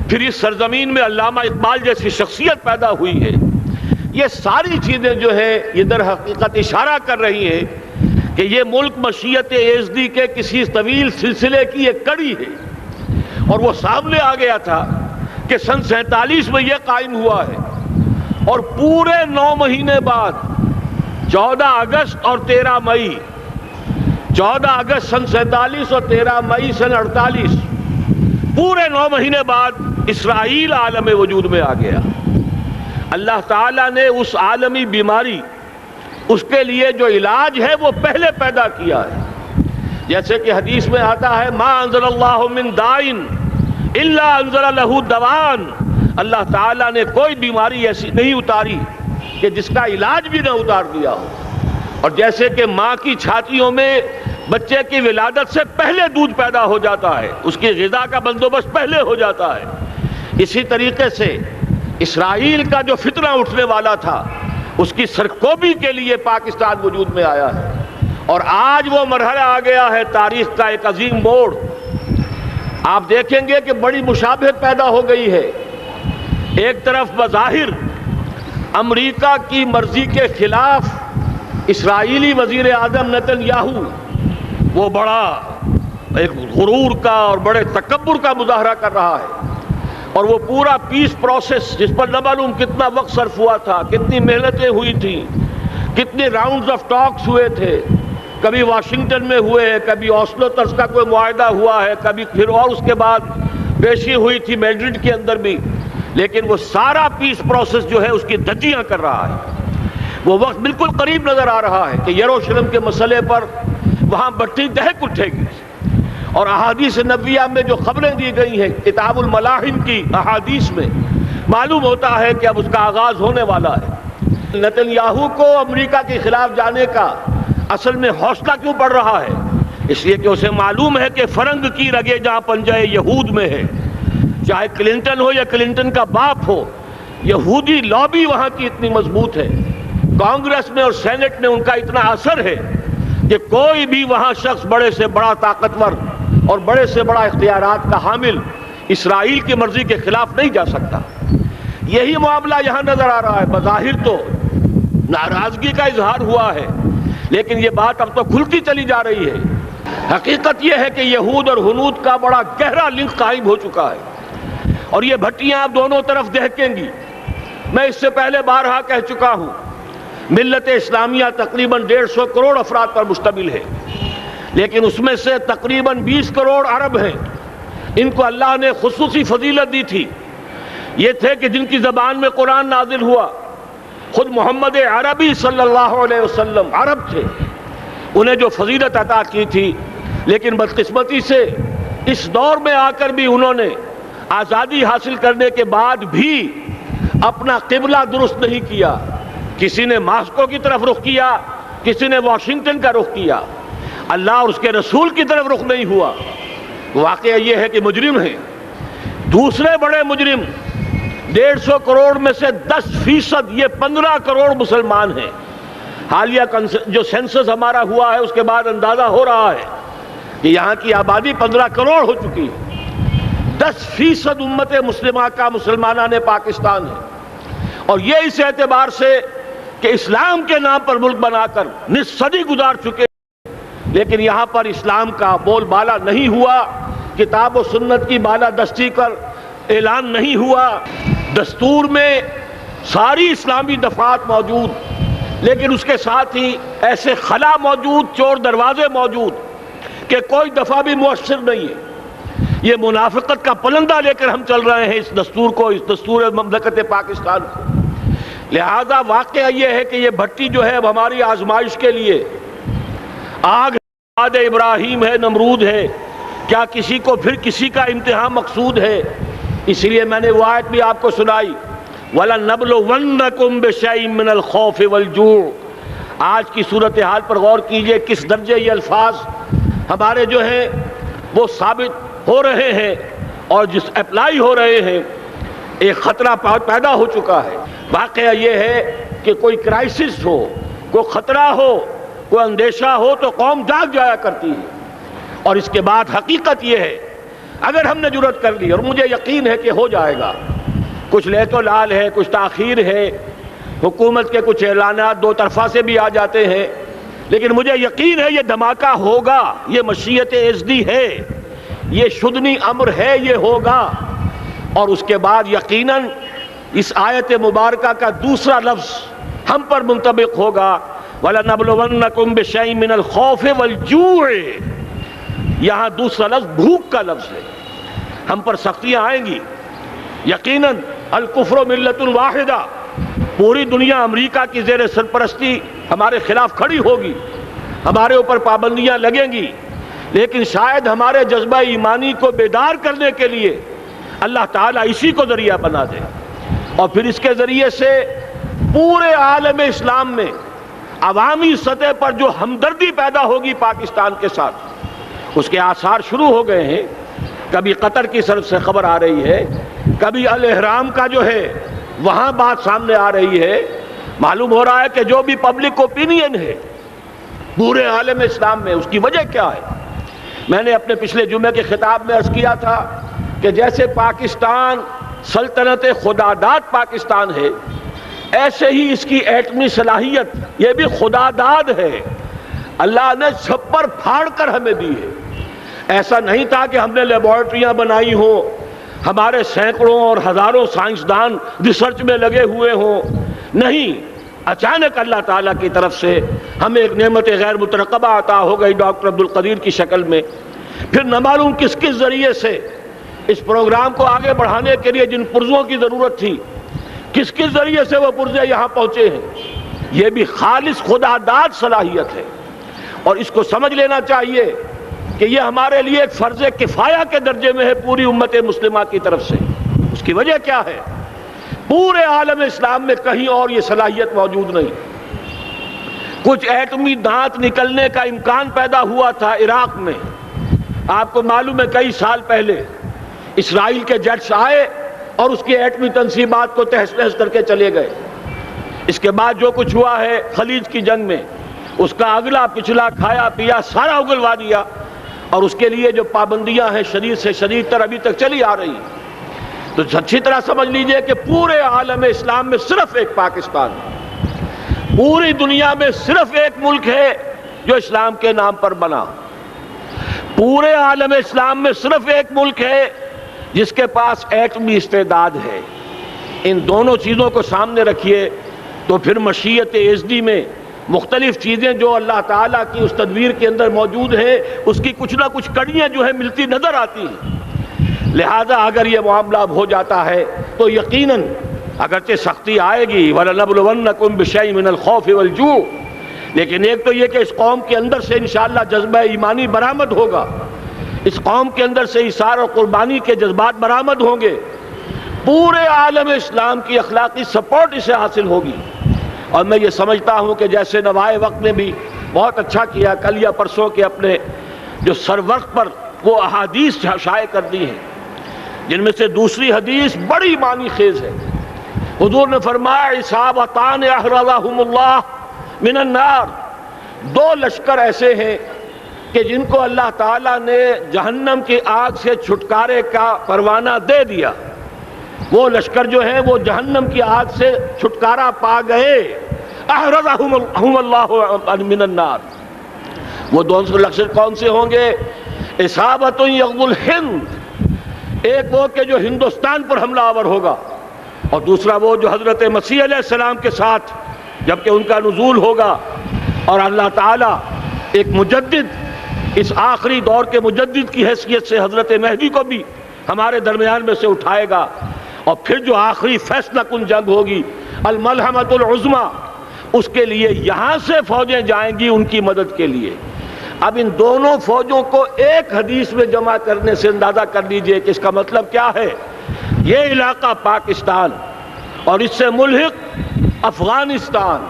پھر اس سرزمین میں علامہ اقبال جیسی شخصیت پیدا ہوئی ہے. یہ ساری چیزیں جو ہے یہ در حقیقت اشارہ کر رہی ہیں کہ یہ ملک مشیت ایزدی کے کسی طویل سلسلے کی ایک کڑی ہے. اور وہ سامنے آ گیا تھا کہ سن 47 میں یہ قائم ہوا ہے، اور پورے 9 مہینے بعد 14 اگست اور 13 مئی، 14 اگست سن 47 اور 13 مئی سن 48، پورے 9 مہینے بعد اسرائیل عالم وجود میں آ گیا. اللہ تعالیٰ نے اس عالمی بیماری، اس کے لیے جو علاج ہے وہ پہلے پیدا کیا ہے. جیسے کہ حدیث میں آتا ہے ما انزل اللہ من دائن الا انزل لہ دوان، اللہ تعالیٰ نے کوئی بیماری ایسی نہیں اتاری کہ جس کا علاج بھی نہ اتار دیا ہو. اور جیسے کہ ماں کی چھاتیوں میں بچے کی ولادت سے پہلے دودھ پیدا ہو جاتا ہے، اس کی غذا کا بندوبست پہلے ہو جاتا ہے، اسی طریقے سے اسرائیل کا جو فتنہ اٹھنے والا تھا اس کی سرکوبی کے لیے پاکستان وجود میں آیا ہے. اور آج وہ مرحلہ آ گیا ہے، تاریخ کا ایک عظیم موڑ. آپ دیکھیں گے کہ بڑی مشابہت پیدا ہو گئی ہے. ایک طرف بظاہر امریکہ کی مرضی کے خلاف اسرائیلی وزیر اعظم نتن یاہو وہ بڑا ایک غرور کا اور بڑے تکبر کا مظاہرہ کر رہا ہے، اور وہ پورا پیس پروسیس جس پر نہ معلوم کتنا وقت صرف ہوا تھا، کتنی محنتیں ہوئی تھیں، کتنے راؤنڈز آف ٹاکس ہوئے تھے، کبھی واشنگٹن میں ہوئے ہیں، کبھی اوسلو طرز کا کوئی معاہدہ ہوا ہے، کبھی پھر اور اس کے بعد پیشی ہوئی تھی میڈرڈ کے اندر بھی، لیکن وہ سارا پیس پروسیس جو ہے اس کی دھجیاں کر رہا ہے. وہ وقت بالکل قریب نظر آ رہا ہے کہ یروشلم کے مسئلے پر وہاں بٹی دہک اٹھے گی. اور احادیث نبویہ میں جو خبریں دی گئی ہیں کتاب الملاحم کی احادیث میں معلوم ہوتا ہے کہ اب اس کا آغاز ہونے والا ہے. نتن یاہو کو امریکہ کے خلاف جانے کا اصل میں حوصلہ کیوں پڑ رہا ہے؟ اس لیے کہ اسے معلوم ہے کہ فرنگ کی رگیں جہاں پنجہ یہود میں ہے، چاہے کلنٹن ہو یا کلنٹن کا باپ ہو، یہودی لابی وہاں کی اتنی مضبوط ہے، کانگریس میں اور سینٹ میں ان کا اتنا اثر ہے کہ کوئی بھی وہاں شخص بڑے سے بڑا طاقتور اور بڑے سے بڑا اختیارات کا حامل اسرائیل کی مرضی کے خلاف نہیں جا سکتا. یہی معاملہ یہاں نظر آ رہا ہے. بظاہر تو ناراضگی کا اظہار ہوا ہے، لیکن یہ بات اب تو کھلتی چلی جا رہی ہے. حقیقت یہ ہے کہ یہود اور ہنود کا بڑا گہرا لنک قائم ہو چکا ہے، اور یہ بھٹیاں اب دونوں طرف دہکیں گی. میں اس سے پہلے بارہا کہہ چکا ہوں، ملت اسلامیہ تقریباً 150 کروڑ افراد پر مشتمل ہے، لیکن اس میں سے تقریباً 20 کروڑ عرب ہیں. ان کو اللہ نے خصوصی فضیلت دی تھی. یہ تھے کہ جن کی زبان میں قرآن نازل ہوا، خود محمد عربی صلی اللہ علیہ وسلم عرب تھے، انہیں جو فضیلت عطا کی تھی. لیکن بدقسمتی سے اس دور میں آ کر بھی انہوں نے آزادی حاصل کرنے کے بعد بھی اپنا قبلہ درست نہیں کیا. کسی نے ماسکو کی طرف رخ کیا، کسی نے واشنگٹن کا رخ کیا، اللہ اور اس کے رسول کی طرف رخ نہیں ہوا. واقعہ یہ ہے کہ مجرم ہیں. دوسرے بڑے مجرم 150 کروڑ میں سے 10% یہ 15 کروڑ مسلمان ہیں. حالیہ جو سینسس ہمارا ہوا ہے اس کے بعد اندازہ ہو رہا ہے کہ یہاں کی آبادی 15 کروڑ ہو چکی ہے. 10% امت مسلمہ کا مسلمانان پاکستان ہے، اور یہ اس اعتبار سے کہ اسلام کے نام پر ملک بنا کر نصف صدی گزار چکے، لیکن یہاں پر اسلام کا بول بالا نہیں ہوا، کتاب و سنت کی بالا دستی کر اعلان نہیں ہوا. دستور میں ساری اسلامی دفعات موجود، لیکن اس کے ساتھ ہی ایسے خلا موجود، چور دروازے موجود کہ کوئی دفعہ بھی مؤثر نہیں ہے. یہ منافقت کا پلندہ لے کر ہم چل رہے ہیں اس دستور کو، اس دستور مملکت پاکستان کو. لہذا واقعہ یہ ہے کہ یہ بھٹی جو ہے اب ہماری آزمائش کے لیے آگ آد ابراہیم ہے، نمرود ہے. کیا کسی کو پھر کسی کا امتحان مقصود ہے؟ اسی لیے میں نے وہ آیت بھی آپ کو سنائی، وَلَنَّبْلُوَنَّكُمْ بِشَيْءٍ مِّنَ الْخَوْفِ وَالْجُوعِ. آج کی صورتحال پر غور کیجئے، کس درجے یہ الفاظ ہمارے جو ہیں وہ ثابت ہو رہے ہیں اور جس اپلائی ہو رہے ہیں. ایک خطرہ پیدا ہو چکا ہے. واقعہ یہ ہے کہ کوئی کرائسس ہو، کوئی خطرہ ہو، کوئی اندیشہ ہو تو قوم جاگ جایا کرتی ہے. اور اس کے بعد حقیقت یہ ہے اگر ہم نے جرأت کر لی، اور مجھے یقین ہے کہ ہو جائے گا، کچھ لیت و لال ہے، کچھ تاخیر ہے، حکومت کے کچھ اعلانات دو طرفہ سے بھی آ جاتے ہیں، لیکن مجھے یقین ہے یہ دھماکہ ہوگا، یہ مشیت اعزدی ہے، یہ شدنی امر ہے، یہ ہوگا۔ اور اس کے بعد یقیناً اس آیت مبارکہ کا دوسرا لفظ ہم پر منطبق ہوگا، وَلَنَبْلُوَنَّكُمْ بِشَيْءٍ مِّنَ الْخَوْفِ وَالْجُوعِ۔ یہاں دوسرا لفظ بھوک کا لفظ ہے، ہم پر سختیاں آئیں گی یقیناً۔ الکفر ملت واحدہ، پوری دنیا امریکہ کی زیر سرپرستی ہمارے خلاف کھڑی ہوگی، ہمارے اوپر پابندیاں لگیں گی، لیکن شاید ہمارے جذبہ ایمانی کو بیدار کرنے کے لیے اللہ تعالیٰ اسی کو ذریعہ بنا دے، اور پھر اس کے ذریعے سے پورے عالم اسلام میں عوامی سطح پر جو ہمدردی پیدا ہوگی پاکستان کے ساتھ، اس کے آثار شروع ہو گئے ہیں۔ کبھی قطر کی طرف سے خبر آ رہی ہے، کبھی الاحرام کا جو ہے وہاں بات سامنے آ رہی ہے۔ معلوم ہو رہا ہے کہ جو بھی پبلک اوپینین ہے پورے عالم اسلام میں، اس کی وجہ کیا ہے؟ میں نے اپنے پچھلے جمعے کے خطاب میں عرض کیا تھا کہ جیسے پاکستان سلطنت خداداد پاکستان ہے، ایسے ہی اس کی ایٹمی صلاحیت یہ بھی خداداد ہے، اللہ نے چھپر پھاڑ کر ہمیں دی ہے۔ ایسا نہیں تھا کہ ہم نے لیبارٹریاں بنائی ہوں، ہمارے سینکڑوں اور ہزاروں سائنسدان ریسرچ میں لگے ہوئے ہوں، نہیں، اچانک اللہ تعالیٰ کی طرف سے ہمیں ایک نعمت غیر مترقبہ عطا ہو گئی ڈاکٹر عبدالقدیر کی شکل میں۔ پھر نہ معلوم کس کس ذریعے سے اس پروگرام کو آگے بڑھانے کے لیے جن پرزوں کی ضرورت تھی، کس کس ذریعے سے وہ پرزے یہاں پہنچے ہیں۔ یہ بھی خالص خداداد صلاحیت ہے، اور اس کو سمجھ لینا چاہیے کہ یہ ہمارے لیے ایک فرض کفایہ کے درجے میں ہے پوری امت مسلمہ کی طرف سے۔ اس کی وجہ کیا ہے؟ پورے عالم اسلام میں کہیں اور یہ صلاحیت موجود نہیں۔ کچھ ایٹمی دانت نکلنے کا امکان پیدا ہوا تھا عراق میں، آپ کو معلوم ہے کئی سال پہلے اسرائیل کے جیٹس آئے اور اس کی ایٹمی تنصیبات کو تہس نہس کر کے چلے گئے۔ اس کے بعد جو کچھ ہوا ہے خلیج کی جنگ میں، اس کا اگلا پچھلا کھایا پیا سارا اگلوا دیا، اور اس کے لیے جو پابندیاں ہیں شدید سے شدید تر ابھی تک چلی آ رہی ہیں۔ تو اچھی طرح سمجھ لیجئے کہ پورے عالم اسلام میں صرف ایک پاکستان ہے، پوری دنیا میں صرف ایک ملک ہے جو اسلام کے نام پر بنا، پورے عالم اسلام میں صرف ایک ملک ہے جس کے پاس ایٹمی استعداد ہے۔ ان دونوں چیزوں کو سامنے رکھیے تو پھر مشیت اعزدی میں مختلف چیزیں جو اللہ تعالیٰ کی اس تدبیر کے اندر موجود ہیں، اس کی کچھ نہ کچھ کڑیاں جو ہے ملتی نظر آتی ہیں۔ لہذا اگر یہ معاملہ اب ہو جاتا ہے تو یقیناً اگرچہ سختی آئے گی، وَلَنَبْلُوَنَّكُمْ بِشَيْءٍ مِّنَ الْخَوْفِ وَالْجُوعِ، لیکن ایک تو یہ کہ اس قوم کے اندر سے انشاءاللہ جذبہ ایمانی برآمد ہوگا، اس قوم کے اندر سے ایثار اور قربانی کے جذبات برآمد ہوں گے، پورے عالم اسلام کی اخلاقی سپورٹ اسے حاصل ہوگی۔ اور میں یہ سمجھتا ہوں کہ جیسے نوائے وقت نے بھی بہت اچھا کیا، کل یا پرسوں کے اپنے جو سر وقت پر وہ احادیث شائع کر دی ہیں، جن میں سے دوسری حدیث بڑی معنی خیز ہے۔ حضور نے فرمایا عصابتان احرزہم اللہ من النار، دو لشکر ایسے ہیں کہ جن کو اللہ تعالیٰ نے جہنم کی آگ سے چھٹکارے کا پروانہ دے دیا۔ وہ لشکر جو ہیں وہ جہنم کی آگ سے چھٹکارا پا گئے، احرزہم اللہ من النار۔ وہ دونوں لشکر کون سے ہوں گے؟ اصابت یغزو الہند، ایک وہ کہ جو ہندوستان پر حملہ آور ہوگا، اور دوسرا وہ جو حضرت مسیح علیہ السلام کے ساتھ جبکہ ان کا نزول ہوگا، اور اللہ تعالیٰ ایک مجدد، اس آخری دور کے مجدد کی حیثیت سے حضرت مہدی کو بھی ہمارے درمیان میں سے اٹھائے گا، اور پھر جو آخری فیصلہ کن جنگ ہوگی الملحمۃ العظمیٰ، اس کے لیے یہاں سے فوجیں جائیں گی ان کی مدد کے لیے۔ اب ان دونوں فوجوں کو ایک حدیث میں جمع کرنے سے اندازہ کر لیجئے کہ اس کا مطلب کیا ہے۔ یہ علاقہ پاکستان اور اس سے ملحق افغانستان،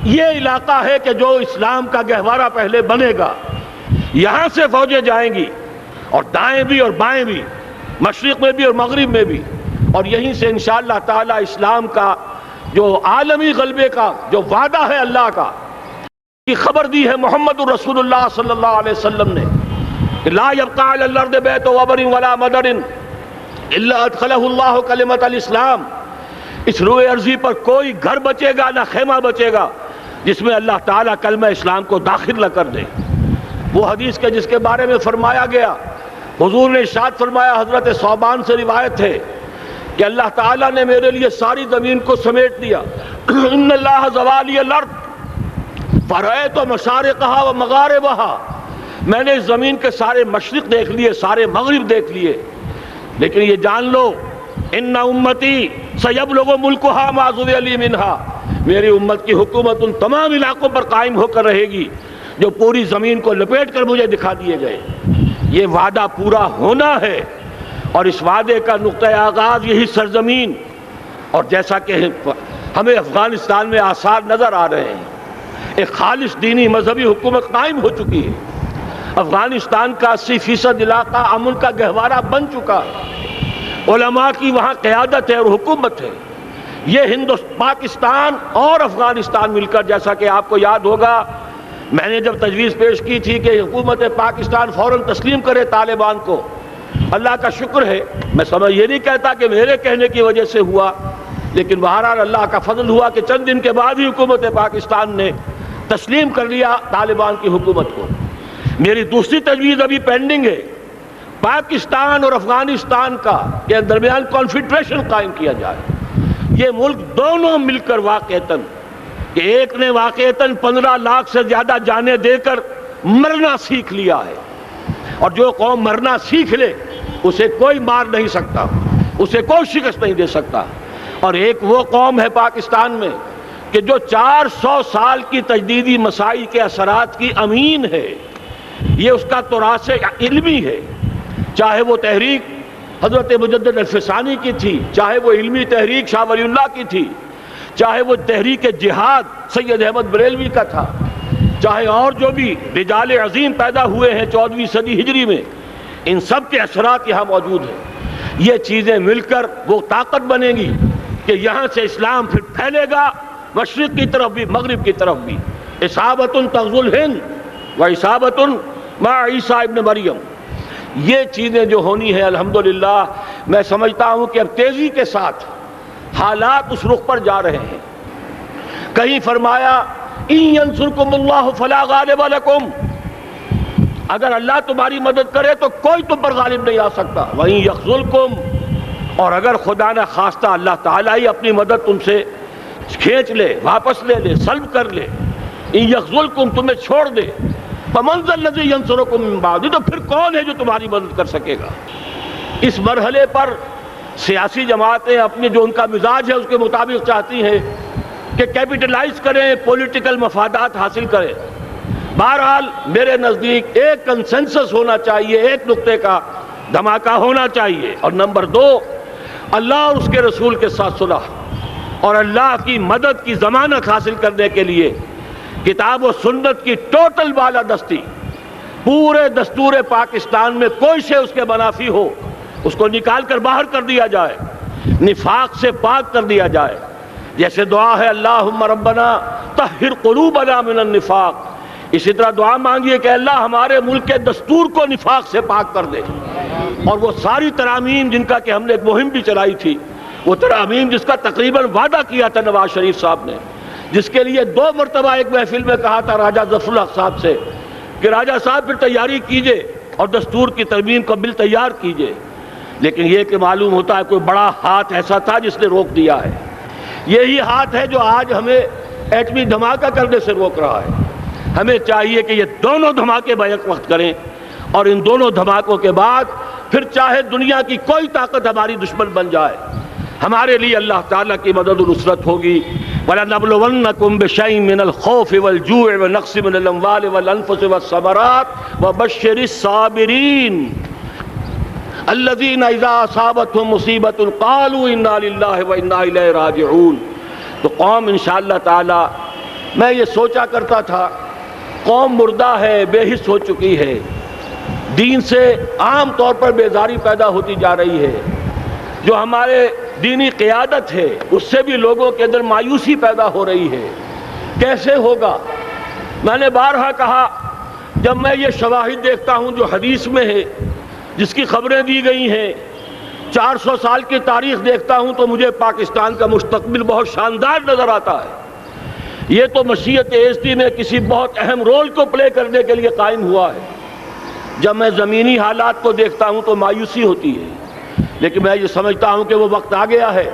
یہ علاقہ ہے کہ جو اسلام کا گہوارہ پہلے بنے گا، یہاں سے فوجیں جائیں گی، اور دائیں بھی اور بائیں بھی، مشرق میں بھی اور مغرب میں بھی، اور یہیں سے انشاءاللہ تعالی اسلام کا جو عالمی غلبے کا جو وعدہ ہے اللہ کا، کی خبر دی ہے محمد الرسول اللہ صلی اللہ علیہ وسلم نے۔ لا يبقى على الارض بیت وبر ولا مدر الا ادخلہ اللہ کلمۃ الاسلام، اس روئے ارضی پر کوئی گھر بچے گا نہ خیمہ بچے گا جس میں اللہ تعالیٰ کلمہ اسلام کو داخل نہ کر دے۔ وہ حدیث کے جس کے بارے میں فرمایا گیا، حضور نے ارشاد فرمایا، حضرت ثوبان سے روایت ہے کہ اللہ تعالیٰ نے میرے لیے ساری زمین کو سمیٹ دیا۔ ان اللہ زوالی الارض فرأیت مشارقہا و مغاربہا، میں نے اس زمین کے سارے مشرق دیکھ لیے، سارے مغرب دیکھ لیے، لیکن یہ جان لو ان امتی سیبلغ ملکہا ما ذوی لی منہا، میری امت کی حکومت ان تمام علاقوں پر قائم ہو کر رہے گی جو پوری زمین کو لپیٹ کر مجھے دکھا دیے گئے۔ یہ وعدہ پورا ہونا ہے، اور اس وعدے کا نقطہ آغاز یہی سرزمین، اور جیسا کہ ہمیں افغانستان میں آثار نظر آ رہے ہیں، ایک خالص دینی مذہبی حکومت قائم ہو چکی ہے۔ افغانستان کا 80% علاقہ امن کا گہوارہ بن چکا ہے، علماء کی وہاں قیادت ہے اور حکومت ہے۔ یہ پاکستان اور افغانستان مل کر، جیسا کہ آپ کو یاد ہوگا میں نے جب تجویز پیش کی تھی کہ حکومت پاکستان فوراً تسلیم کرے طالبان کو، اللہ کا شکر ہے، میں یہ نہیں کہتا کہ میرے کہنے کی وجہ سے ہوا، لیکن بہرحال اللہ کا فضل ہوا کہ چند دن کے بعد ہی حکومت پاکستان نے تسلیم کر لیا طالبان کی حکومت کو۔ میری دوسری تجویز ابھی پینڈنگ ہے، پاکستان اور افغانستان کا کے درمیان کانفیڈریشن قائم کیا جائے۔ یہ ملک دونوں مل کر واقعتاً، کہ ایک نے واقعتاً 15 لاکھ سے زیادہ جانیں دے کر مرنا سیکھ لیا ہے، اور جو قوم مرنا سیکھ لے اسے کوئی مار نہیں سکتا، اسے کوئی شکست نہیں دے سکتا، اور ایک وہ قوم ہے پاکستان میں کہ جو 400 سال کی تجدیدی مسائی کے اثرات کی امین ہے، یہ اس کا تراث علمی ہے، چاہے وہ تحریک حضرت مجدد الفسانی کی تھی، چاہے وہ علمی تحریک شاہ ولی اللہ کی تھی، چاہے وہ تحریک جہاد سید احمد بریلوی کا تھا، چاہے اور جو بھی رجال عظیم پیدا ہوئے ہیں 14ویں صدی ہجری میں، ان سب کے اثرات یہاں موجود ہیں۔ یہ چیزیں مل کر وہ طاقت بنے گی کہ یہاں سے اسلام پھر پھیلے گا، مشرق کی طرف بھی مغرب کی طرف بھی۔ اصابۃ تغزو الہند و اصابۃ مع عیسیٰ ابن مریم، یہ چیزیں جو ہونی ہیں الحمدللہ میں سمجھتا ہوں کہ اب تیزی کے ساتھ حالات اس رخ پر جا رہے ہیں۔ کہیں فرمایا ان ینصرکم اللہ فلا غالب لکم، اگر اللہ تمہاری مدد کرے تو کوئی تم پر غالب نہیں آ سکتا، وَإِن یخذلکم، اور اگر خدا نہ خواستہ اللہ تعالیٰ ہی اپنی مدد تم سے کھینچ لے، واپس لے لے، سلب کر لے، ان یخذلکم، تمہیں چھوڑ دے، فمن ذا الذی ینصرکم من بعدہ، تو پھر کون ہے جو تمہاری مدد کر سکے گا۔ اس مرحلے پر سیاسی جماعتیں اپنے جو ان کا مزاج ہے اس کے مطابق چاہتی ہیں کہ کیپٹلائز کریں، پولیٹیکل مفادات حاصل کریں۔ بہرحال میرے نزدیک ایک کنسنسس ہونا چاہیے، ایک نقطے کا دھماکہ ہونا چاہیے، اور نمبر 2 اللہ اور اس کے رسول کے ساتھ صلح اور اللہ کی مدد کی ضمانت حاصل کرنے کے لیے کتاب و سنت کی ٹوٹل بالادستی، پورے دستور پاکستان میں کوئی شے اس کے منافی ہو اس کو نکال کر باہر کر دیا جائے، نفاق سے پاک کر دیا جائے۔ جیسے دعا ہے اللہم ربنا طہر قلوبنا من النفاق، اسی طرح دعا مانگیے کہ اللہ ہمارے ملک کے دستور کو نفاق سے پاک کر دے، اور وہ ساری ترامیم جن کا کہ ہم نے ایک مہم بھی چلائی تھی، وہ ترامیم جس کا تقریباً وعدہ کیا تھا نواز شریف صاحب نے، جس کے لیے 2 مرتبہ ایک محفل میں کہا تھا راجہ ظفر الحق صاحب سے کہ راجہ صاحب پھر تیاری کیجئے اور دستور کی ترمیم کا بل تیار کیجئے، لیکن یہ کہ معلوم ہوتا ہے کوئی بڑا ہاتھ ایسا تھا جس نے روک دیا ہے۔ یہی ہاتھ ہے جو آج ہمیں ایٹمی دھماکہ کرنے سے روک رہا ہے۔ ہمیں چاہیے کہ یہ دونوں دھماکے بیک وقت کریں، اور ان دونوں دھماکوں کے بعد پھر چاہے دنیا کی کوئی طاقت ہماری دشمن بن جائے، ہمارے لیے اللہ تعالیٰ کی مدد و نصرت ہوگی۔ وَلَنَبْلُوَنَّكُمْ بِشَيْءٍ مِّنَ الْخَوْفِ وَالْجُوعِ وَنَقْصٍ مِّنَ الْأَمْوَالِ وَالْأَنفُسِ وَالثَّمَرَاتِ وَبَشِّرِ الصَّابِرِينَ الَّذِينَ إِذَا أَصَابَتْهُم مُّصِيبَةٌ قَالُوا إِنَّا لِلَّهِ وَإِنَّا إِلَيْهِ رَاجِعُونَ۔ تو قوم انشاءاللہ تعالی، میں یہ سوچا کرتا تھا قوم مردہ ہے، بے حس ہو چکی ہے، دین سے عام طور پر بیزاری پیدا ہوتی جا رہی ہے، جو ہمارے دینی قیادت ہے اس سے بھی لوگوں کے اندر مایوسی پیدا ہو رہی ہے۔ کیسے ہوگا؟ میں نے بارہا کہا جب میں یہ شواہد دیکھتا ہوں جو حدیث میں ہے، جس کی خبریں دی گئی ہیں، 400 سال کی تاریخ دیکھتا ہوں، تو مجھے پاکستان کا مستقبل بہت شاندار نظر آتا ہے۔ یہ تو مشیت ایزدی میں کسی بہت اہم رول کو پلے کرنے کے لیے قائم ہوا ہے۔ جب میں زمینی حالات کو دیکھتا ہوں تو مایوسی ہوتی ہے، لیکن میں یہ سمجھتا ہوں کہ وہ وقت آ گیا ہے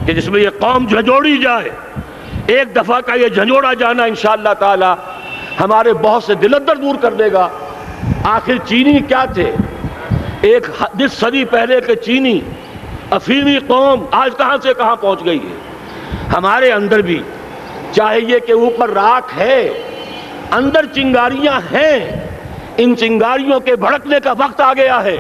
کہ جس میں یہ قوم جھنجھوڑی جائے۔ ایک دفعہ کا یہ جھنجھوڑا جانا انشاءاللہ تعالی ہمارے بہت سے دل اندر دور کر دے گا۔ آخر چینی کیا تھے؟ ایک 10 صدی پہلے کے چینی افریقی قوم آج کہاں سے کہاں پہنچ گئی ہے۔ ہمارے اندر بھی چاہے یہ کہ اوپر راکھ ہے، اندر چنگاریاں ہیں، ان چنگاریوں کے بھڑکنے کا وقت آ گیا ہے،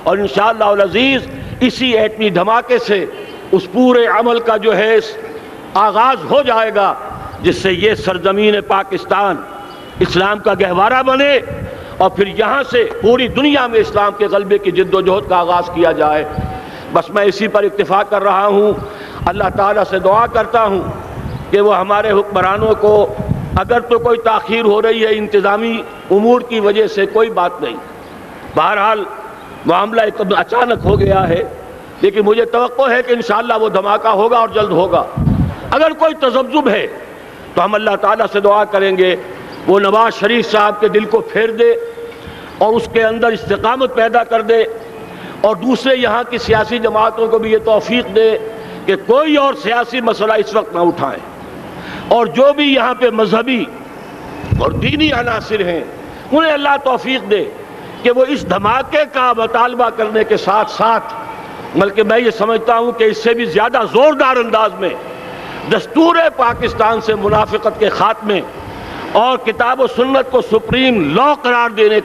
اور انشاءاللہ العزیز اسی ایٹمی دھماکے سے اس پورے عمل کا جو ہے آغاز ہو جائے گا، جس سے یہ سرزمین پاکستان اسلام کا گہوارہ بنے، اور پھر یہاں سے پوری دنیا میں اسلام کے غلبے کی جد و جہد کا آغاز کیا جائے۔ بس میں اسی پر اکتفا کر رہا ہوں۔ اللہ تعالیٰ سے دعا کرتا ہوں کہ وہ ہمارے حکمرانوں کو، اگر تو کوئی تاخیر ہو رہی ہے انتظامی امور کی وجہ سے، کوئی بات نہیں، بہرحال معاملہ ایک اچانک ہو گیا ہے، لیکن مجھے توقع ہے کہ انشاءاللہ وہ دھماکہ ہوگا اور جلد ہوگا۔ اگر کوئی تذبذب ہے تو ہم اللہ تعالیٰ سے دعا کریں گے وہ نواز شریف صاحب کے دل کو پھیر دے اور اس کے اندر استقامت پیدا کر دے، اور دوسرے یہاں کی سیاسی جماعتوں کو بھی یہ توفیق دے کہ کوئی اور سیاسی مسئلہ اس وقت نہ اٹھائیں، اور جو بھی یہاں پہ مذہبی اور دینی عناصر ہیں انہیں اللہ توفیق دے کہ وہ اس دھماکے کا مطالبہ کرنے کے ساتھ ساتھ، بلکہ میں یہ سمجھتا ہوں کہ اس سے بھی زیادہ زوردار انداز میں دستور پاکستان سے منافقت کے خاتمے اور کتاب و سنت کو سپریم لا قرار دینے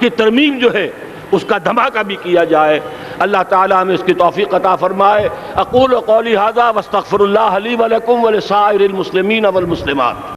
کی ترمیم جو ہے اس کا دھماکہ بھی کیا جائے۔ اللہ تعالیٰ ہمیں اس کی توفیق عطا فرمائے۔ اقول قولی ھذا واستغفر اللہ لی ولکم ولسائر المسلمین والمسلمات۔